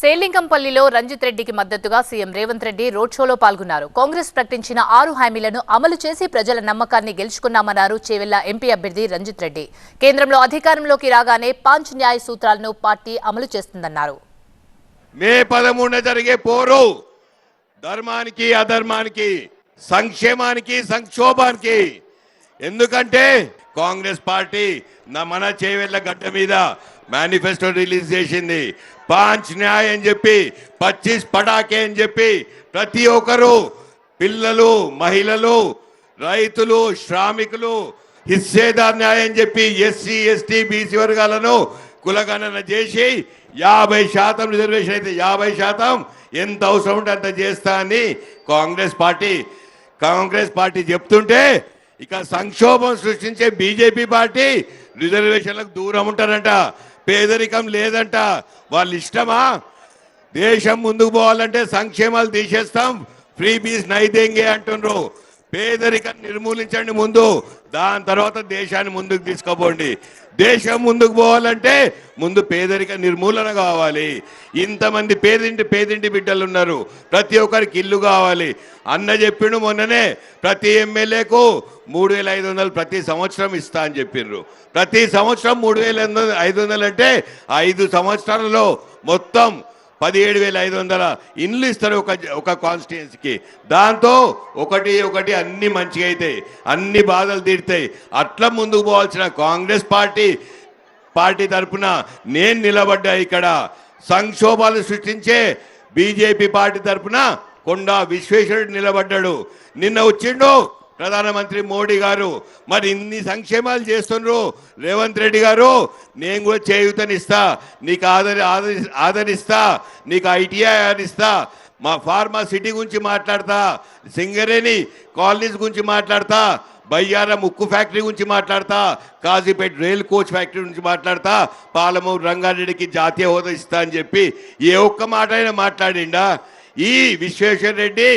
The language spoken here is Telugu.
సేలింగంపల్లిలో రంజిత్ రెడ్డికి మద్దతుగా సీఎం రేవంత్ రెడ్డి రోడ్ షోలో పాల్గొన్నారు. కాంగ్రెస్ ప్రకటించిన 6 హామీలను అమలు చేసి ప్రజల నమ్మకాన్ని గెలుచుకున్నామన్నారు చేవెళ్ల ఎంపీ అభ్యర్థి రంజిత్ రెడ్డి. కేంద్రంలో అధికారంలోకి రాగానే 5 న్యాయ సూత్రాలను పార్టీ అమలు చేస్తుందన్నారు. మే 13న జరిగే పోరు ధర్మానికి అధర్మానికి, సంక్షేమానికి సంక్షోభానికి. ఎందుకంటే కాంగ్రెస్ పార్టీ మన చేవెళ్ల గడ్డ మీద మేనిఫెస్టో రిలీజ్ చేసింది. 5 న్యాయ్ అని చెప్పి, 25 పటాకే అని చెప్పి ప్రతి ఒక్కరు, పిల్లలు, మహిళలు, రైతులు, శ్రామికులు హిస్సేదార్ న్యాయం అని చెప్పి ఎస్సీ ఎస్టీ బీసీ వర్గాలను కులగణన చేసి 50% రిజర్వేషన్ అయితే 50% ఎంత అవసరం ఉంటే అంత చేస్తా అని కాంగ్రెస్ పార్టీ చెప్తుంటే, ఇక సంక్షోభం సృష్టించే బీజేపీ పార్టీ రిజర్వేషన్లకు దూరం ఉంటారంట, పేదరికం లేదంట. వాళ్ళ ఇష్టమా? దేశం ముందుకు పోవాలంటే సంక్షేమాలు తీసేస్తాం, ఫ్రీ బీస్ నైదేంగే అంటున్నారు. పేదరికం నిర్మూలించండి ముందు, దాని తర్వాత దేశాన్ని ముందుకు తీసుకోపోండి. దేశం ముందుకు పోవాలంటే ముందు పేదరిక నిర్మూలన కావాలి. ఇంతమంది పేదింటి బిడ్డలు ఉన్నారు, ప్రతి ఒక్కరికి ఇల్లు కావాలి. అన్న చెప్పిండు మొన్ననే, ప్రతి ఎమ్మెల్యేకు 3500 ప్రతి సంవత్సరం ఇస్తా అని చెప్పిండ్రు. ప్రతి సంవత్సరం 3500 అంటే 5 సంవత్సరాలలో మొత్తం 17,500 ఇండ్లు ఇస్తారు ఒక కాన్స్టిట్యున్సీకి. దాంతో ఒకటి అన్ని మంచిగా అవుతాయి, అన్ని బాధలు తీరుతాయి. అట్లా ముందుకు పోవాల్సిన కాంగ్రెస్ పార్టీ తరఫున నేను నిలబడ్డా. ఇక్కడ సంక్షోభాలు సృష్టించే బీజేపీ పార్టీ తరఫున కొండా విశ్వేశ్వరుడు నిలబడ్డాడు. నిన్న వచ్చిండు ప్రధానమంత్రి మోడీ గారు. మరి ఇన్ని సంక్షేమాలు చేస్తున్నారు రేవంత్ రెడ్డి గారు, నేను కూడా చేయూతనిస్తా, నీకు ఆదరిస్తా, నీకు ఐటీఐ ఇస్తా, మా ఫార్మా సిటీ గురించి మాట్లాడతా, సింగరేణి కాలనీస్ గురించి మాట్లాడతా, బయ్యారం ఉక్కు ఫ్యాక్టరీ గురించి మాట్లాడతా, కాజీపేట రైల్ కోచ్ ఫ్యాక్టరీ గురించి మాట్లాడతా, పాలమూరు రంగారెడ్డికి జాతీయ హోదా ఇస్తా అని చెప్పి ఏ ఒక్క మాట అయినా మాట్లాడిండా? ఈ విశ్వేశ్వర రెడ్డి